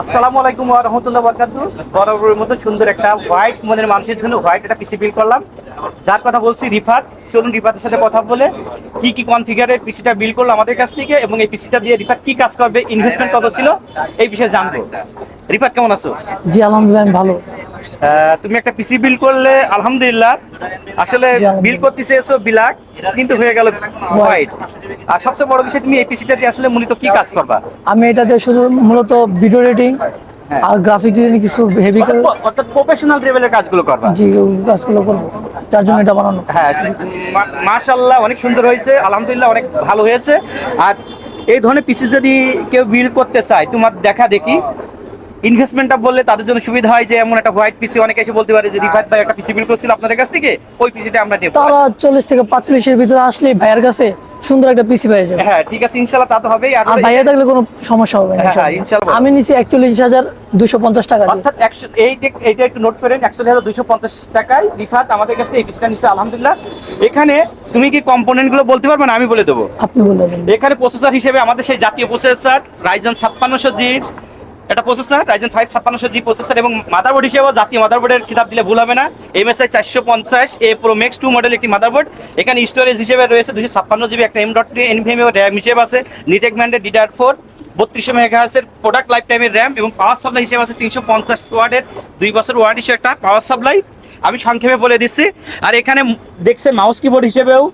আসসালামু আলাইকুম ওয়া রাহমাতুল্লাহি ওয়া বারাকাতুহু। বরাবরের মতো সুন্দর একটা হোয়াইট মনের মানুষের জন্য হোয়াইট একটা পিসি বিল করলাম। যার কথা বলছি রিফাত। চলুন রিফাতের সাথে কথা বলে কি কনফিগারের পিসিটা বিল করলো আমাদের কাছ থেকে এবং এই পিসিটা দিয়ে রিফাত কি কাজ করবে, ইনভেস্টমেন্ট কত ছিল এই বিষয়ে জানবো। রিফাত কেমন আছো? জি আলহামদুলিল্লাহ আমি ভালো। তুমি একটা পিসি বিল করলে আলহামদুলিল্লাহ। আসলে জি, বিল আলহামদুলিল্লাহ। করতে চেয়েছো ব্ল্যাক কিন্তু হয়ে গেল হোয়াইট। আর সবচেয়ে বড় বিষয় তুমি এই পিসিটা দিয়ে আসলে মূলত কি কাজ করবা? আমি এটাতে শুধু মূলত ভিডিও এডিটিং হ্যাঁ। আর গ্রাফিক ডিজাইন কিছু হেভি অর্থাৎ প্রফেশনাল লেভেলের কাজগুলো করবা। জি ওই কাজগুলো করবো, তার জন্য এটা বানানো। হ্যাঁ, মাশাআল্লাহ অনেক সুন্দর হয়েছে, আলহামদুলিল্লাহ অনেক ভালো হয়েছে। আর এই ধরনের পিসি যদি কেউ বিল্ড করতে চায় তোমার দেখা দেখি ইনভেস্টমেন্টটা বললে তাদের জন্য সুবিধা হয়, যে এমন একটা হোয়াইট পিসি অনেকে এসে বলতে পারে যে রিফাত ভাই একটা পিসি বিল্ড করছিল আপনাদের কাছ থেকে, ওই পিসিটা আমরা নেব। তারা 40 থেকে 45-এর ভিতরে আসলে ভাইয়ের কাছে সুন্দর একটা পিসি পেয়ে যাবে। হ্যাঁ ঠিক আছে, ইনশাআল্লাহ তা তো হবেই। আর ভাইয়া থাকলে কোনো সমস্যা হবে না হ্যাঁ, ইনশাআল্লাহ। ইনশাআল্লাহ। আমি নিছি 41,250 টাকা দিয়ে। অর্থাৎ 100 এইটা একটু নোট করেন, 41,250 টাকায় রিফাত আমাদের কাছ থেকে এই পিসিটা নিচ্ছে আলহামদুলিল্লাহ। এখানে তুমি কি কম্পোনেন্ট গুলো বলতে পারবে না? আমি বলে দেবো। আপনি বলে দেন। এখানে প্রসেসর হিসেবে আমাদের সেই জাতীয় প্রসেসর রাইজেন 5600G এটা প্রসেসর, রাইজেন 5 5600G প্রসেসর, এবং মাদারবোর্ড হিসেবেও জাতীয় মাদারবোর্ডের কিতাব দিলে ভুল হবে না। MSI 450A Pro Max 2 model একটি মাদারবোর্ড। এখানে স্টোরেজ হিসেবে রয়েছে 256GB, একটা M.3 NVMe RAM হিসেবে আছে, নিটেক ব্র্যান্ডের DDR4 3200 মেগাহার্টজের প্রোডাক্ট লাইফ টাইমের র্যাম, এবং পাওয়ার সাপ্লাই হিসেবে আছে 350 ওয়াটের 2 বছর ওয়ারেন্টি সহ একটা পাওয়ার সাপ্লাই। আমি সংক্ষেপে বলে দিচ্ছি। আর এখানে দেখছে মাউস কিবোর্ড হিসেবেও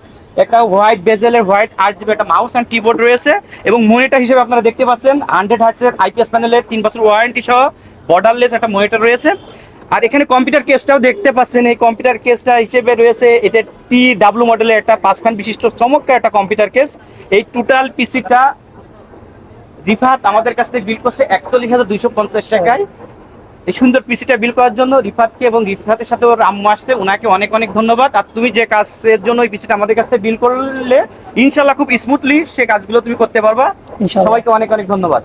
একটা হোয়াইট বেজেলের হোয়াইট RGB একটা মাউস অ্যান্ড কিবোর্ড রয়েছে, এবং মনিটর হিসেবে আপনারা দেখতে পাচ্ছেন 100 হার্টজের IPS প্যানেলের 3 বছর ওয়ারেন্টি সহ বর্ডারলেস একটা মনিটর রয়েছে। আর এখানে কম্পিউটার কেসটাও দেখতে পাচ্ছেন, এই কম্পিউটার কেসটা হিসেবে রয়েছে এটা TW মডেলের একটা 5 খান বিশিষ্ট চমৎকার একটা কম্পিউটার কেস। এই টোটাল পিসিটা রিফাত আমাদের কাছ থেকে বিল করছে 41,250 টাকায়। এই সুন্দর পিসিটা বিল করার জন্য রিফাতকে এবং রিফাতের সাথে ওর আম্মু আসছে, ওনাকে অনেক অনেক ধন্যবাদ। আর তুমি যে কাজের জন্য এই পিসিটা আমাদের কাছ থেকে বিল করলে ইনশাল্লাহ খুব স্মুথলি সে কাজগুলো তুমি করতে পারবা। ইনশাআল্লাহ। সবাইকে অনেক অনেক ধন্যবাদ।